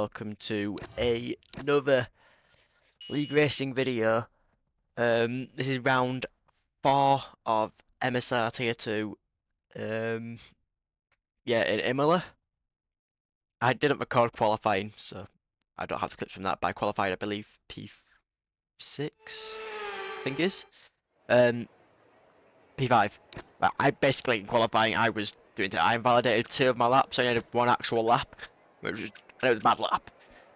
welcome to another League Racing video. This is round 4 of Msr T2. Yeah, in Imola. I didn't record qualifying, so I don't have the clips from that, but I qualified, I believe, P6, I think is. P5. But I basically, in qualifying, I was doing that. I invalidated 2 of my laps, so I needed 1 actual lap, which was, and it was a bad lap.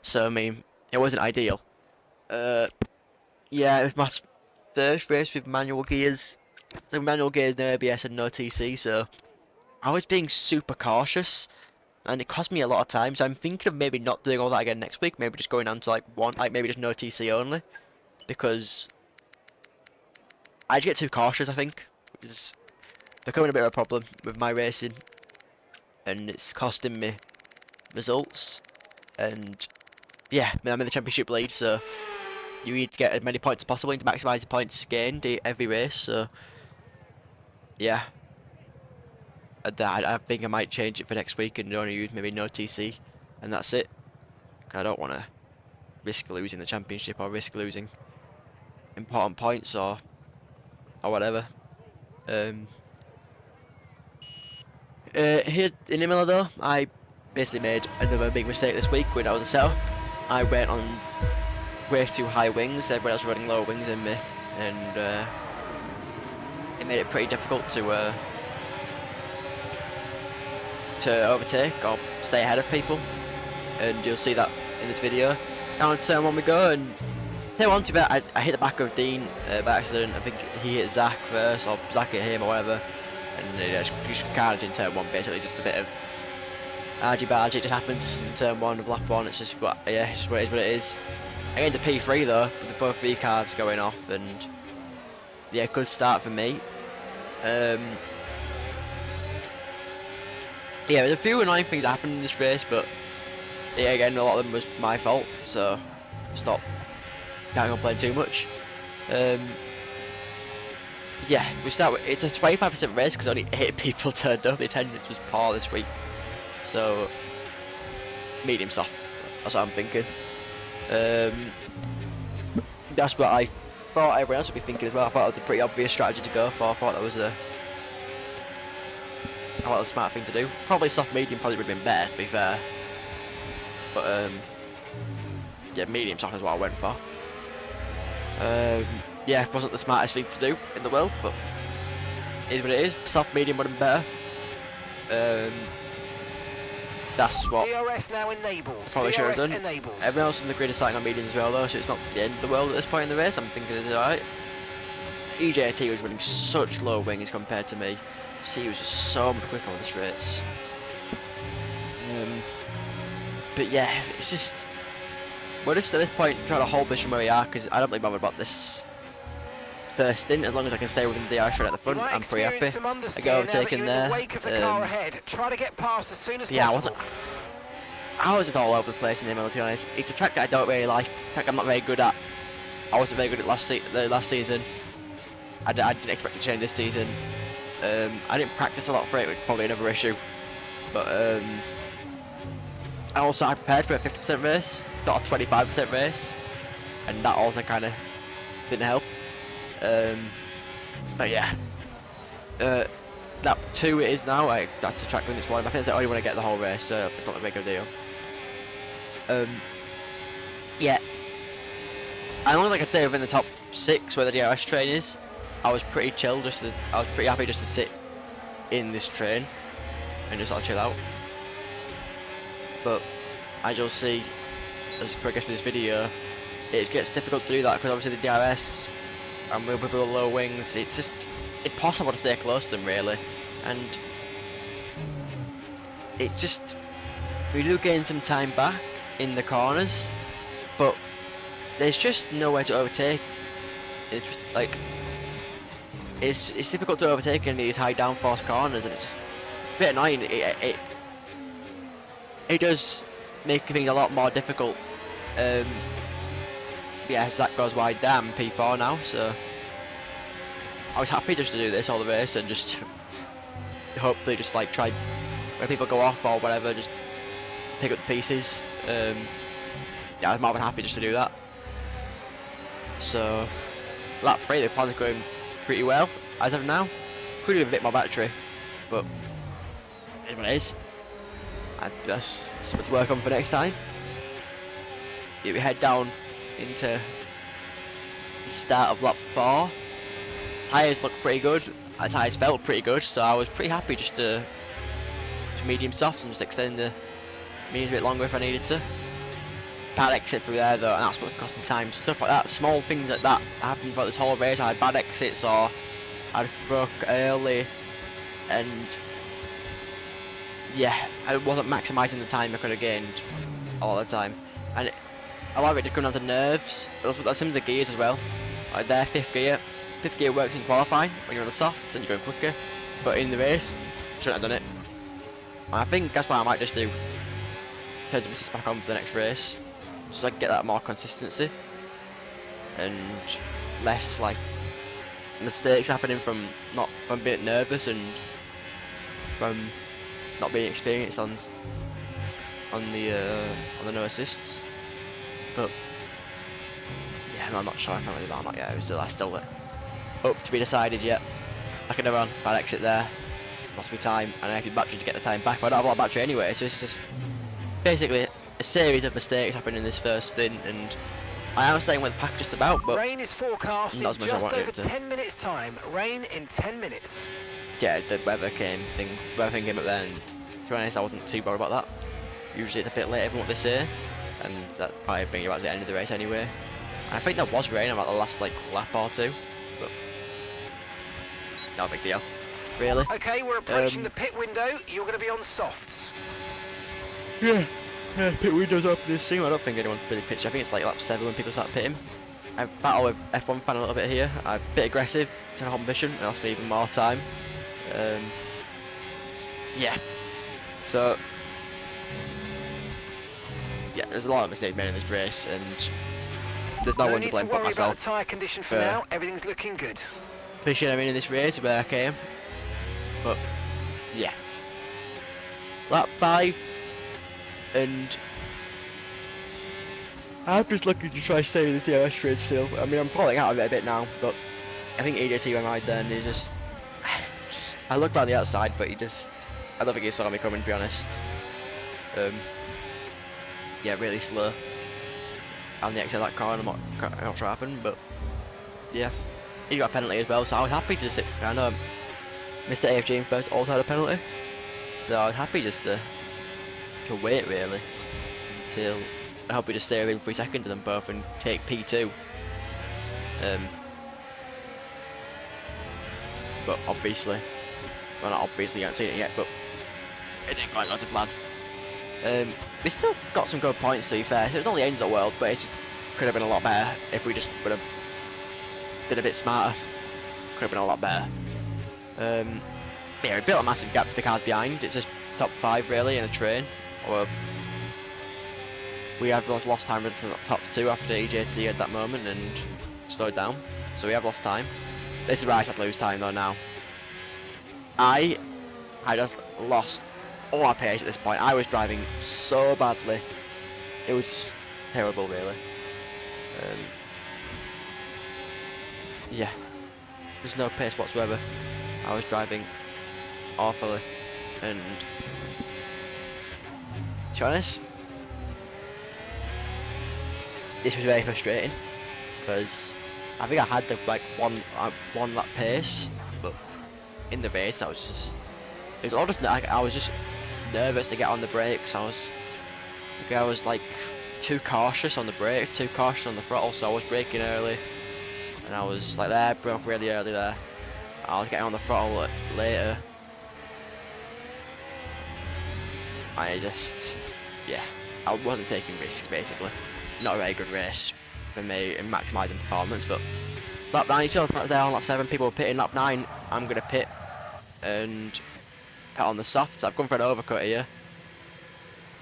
So, I mean, it wasn't ideal. Yeah, it was my first race with manual gears. So manual gears, no ABS and no TC, so I was being super cautious, and it cost me a lot of time. So I'm thinking of maybe not doing all that again next week. Maybe just going on to maybe just no TC only, because I just get too cautious. I think it's becoming a bit of a problem with my racing, and it's costing me results. And yeah, I mean, I'm in the championship lead, so you need to get as many points as possible to maximise the points gained every race. So yeah, I think I might change it for next week and only use maybe no TC, and that's it. I don't want to risk losing the championship or risk losing important points or whatever. Here in Imola though, I basically made another big mistake this week when I was a setup. I went on way too high wings. Everyone else was running lower wings than me, and it made it pretty difficult to overtake or stay ahead of people. And you'll see that in this video. Down turn 1 we go, and turn 1 to bet I hit the back of Dean by accident. I think he hit Zach first, or Zach hit him or whatever, and it just carnage in turn 1 basically. Just a bit of argy-bargy. It just happens in turn 1 of lap 1. It's just what it is what it is. I get into P3 though, with both V-carbs going off, and yeah, good start for me. Yeah, there's a few annoying things that happened in this race, but yeah, again, a lot of them was my fault, so can't complain too much. Yeah, we start with, it's a 25% race because only 8 people turned up. The attendance was poor this week, so medium soft, that's what I'm thinking. That's what I thought everyone else would be thinking as well. I thought it was a pretty obvious strategy to go for. I thought that was a smart thing to do. Probably soft medium probably would have been better, to be fair. But yeah, medium soft is what I went for. Yeah, it wasn't the smartest thing to do in the world, but it is what it is. Soft medium would have been better. That's what DRS now enabled. probably should have done. Enabled. Everyone else in the grid is starting on medium as well though, so it's not the end of the world at this point in the race. I'm thinking it's alright. EJT was running such low wings compared to me. C was just so much quicker on the straights. But yeah, it's just, we're just at this point trying to hold this from where we are, because I don't really bother about this first stint. As long as I can stay within the DRS straight at the front, I'm pretty happy. I get overtaken there. Try to get past as soon as yeah, possible. I was just all over the place in Imola, to be honest. It's a track that I don't really like, a track I'm not very good at. I wasn't very good at the last season. I didn't expect to change this season. I didn't practice a lot for it, which is probably another issue. But I prepared for a 50% race, not a 25% race, and that also kind of didn't help. But yeah, lap 2 it is now. That's the track limits 1. I think it's the only one I get the whole race, so it's not a big deal. Yeah, I only like a day within the top 6 where the DRS train is. I was pretty chill, I was pretty happy just to sit in this train and just sort of chill out. But as you'll see as I progress with this video, it gets difficult to do that because obviously the DRS and with the low wings, it's just impossible to stay close to them really. And it just, we do gain some time back in the corners, but there's just nowhere to overtake. It's just like, it's difficult to overtake in these high downforce corners, and it's just a bit annoying. It does make things a lot more difficult. Yeah, Zach goes wide there. I'm P4 now, so I was happy just to do this all the race and just hopefully just like try when people go off or whatever, just pick up the pieces. Yeah, I was more than happy just to do that. So, lap 3, the plan's going pretty well as of now. Could do with a bit more battery, but it is what it is. And that's something to work on for next time. Yeah, we head down into the start of lap 4. Tyres look pretty good. The tyres felt pretty good, so I was pretty happy just to medium soft and just extend the mediums a bit longer if I needed to. Bad exit through there though, and that's what cost me time. Stuff like that, small things like that happened throughout this whole race. I had bad exits or I broke early, and yeah, I wasn't maximising the time I could have gained all the time. And a lot of it did come down to nerves. That's some of the gears as well. Like their fifth gear works in qualifying when you're on the softs and you're going quicker, but in the race, shouldn't have done it. And I think that's why I might just do turn the business back on for the next race, so I can get that more consistency and less like mistakes happening from being nervous and from not being experienced on the no assists. But yeah, no, I'm not sure. I can't really that or not yet. That's still up to be decided yet. I could have run bad exit there, lost me time, and I could battery to get the time back. But I don't have a lot of battery anyway, so it's just basically a series of mistakes happened in this first stint, and I am staying with the pack just about, but rain is forecast in not as much just as I wanted over it to. 10 minutes time. Rain in 10 minutes. Yeah, the weather thing came up there, and to be honest, I wasn't too bothered about that. Usually it's a bit later than what they say, and that probably bring you about the end of the race anyway. And I think there was rain about the last like lap or two, but no big deal, really. Okay, we're approaching the pit window. You're going to be on softs. Yeah, pit windows open this soon. I don't think anyone's really pitched. I think it's like lap 7 when people start pitting. I battle with F1 fan a little bit here. I'm a bit aggressive to the competition, and lost me even more time. Yeah, so yeah, there's a lot of mistakes made in this race, and there's no one to blame but myself. About the tyre condition for now. Everything's looking good. Pushing in this race where I came, but yeah, lap 5, and I'm just looking to try staying in this DRS trade still. I mean, I'm falling out of it a bit now, but I think EJT went right there, and he just I looked on the outside, but I don't think he saw me coming, to be honest. Yeah, really slow on the exit of that corner. I'm not sure what happened, but yeah, he got a penalty as well, so I was happy to sit. I know Mr. AFG in first also had a penalty, so I was happy just to wait really until I hope we just stay within 3 seconds of them both and take P2. But obviously, well, not obviously, you haven't seen it yet, but it didn't quite go to plan. We still got some good points, to be fair. So it's not the end of the world, but it could have been a lot better if we just would have been a bit smarter. Could have been a lot better. Yeah, we built a massive gap to the cars behind. It's just top 5 really in a train. Or we have lost time from the top 2 after EJT had that moment and slowed down. So we have lost time. This is where I start to lose time though now. I just lost all my pace at this point. I was driving so badly. It was terrible really. Yeah, there's no pace whatsoever. I was driving awfully, and to be honest, this was very frustrating because I think I had the like one lap pace, but in the race I was just nervous to get on the brakes. I was like too cautious on the brakes, too cautious on the throttle, so I was braking early, and I was like there, broke really early there. I was getting on the throttle later. Yeah, I wasn't taking risks basically. Not a very good race for me in maximising performance, but lap 9, still there on lap 7, people were pitting. Lap 9, I'm going to pit and pit on the softs. I've gone for an overcut here.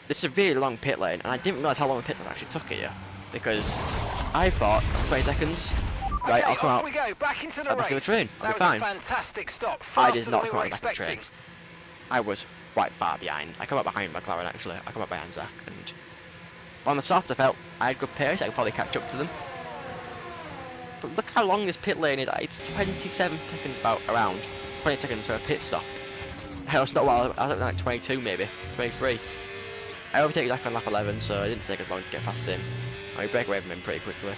This is a really long pit lane, and I didn't realise how long the pit lane actually took here, because I thought 20 seconds. Right, okay, I'll come out. We go. Back into the Back in the race. train. I'll That be fine. was a fantastic stop. I Faster did not than we come were out the back of the expecting. train. I was quite far behind. I come up behind McLaren actually. I come up behind Zach, and On the soft, I felt I had good pace. I could probably catch up to them. But look how long this pit lane is. It's 27 seconds about around. 20 seconds for a pit stop. Hell, it's not well. I was like 22 maybe, 23. I overtake Zach on lap 11, so it didn't take as long to get past him. I break away from him pretty quickly.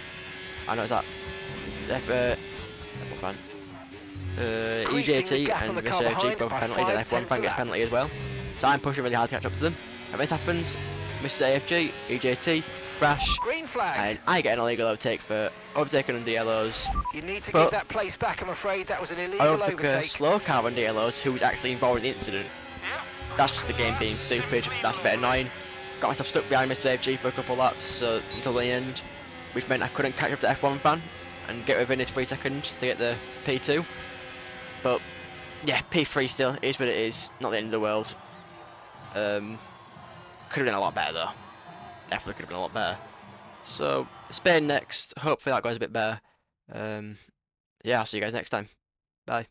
I know it's that. F1 fan. EJT and Msr T2 both penalties, and F1 fan gets penalty as well. So I'm pushing really hard to catch up to them. If this happens, Mr. AFG, EJT, crash, Green flag. and I get an illegal overtake for overtaking under yellows. You need to But give that place back, I'm afraid. That was an I illegal overtook a overtake. slow car under yellows who was actually involved in the incident. That's just the game being stupid. That's a bit annoying. Got myself stuck behind Mr. AFG for a couple laps until the end, which meant I couldn't catch up to F1 fan and get within his 3 seconds to get the P2. But yeah, P3 still is what it is. Not the end of the world. Could have been a lot better though. Definitely could have been a lot better. So Spain next. Hopefully that goes a bit better. Yeah, I'll see you guys next time. Bye.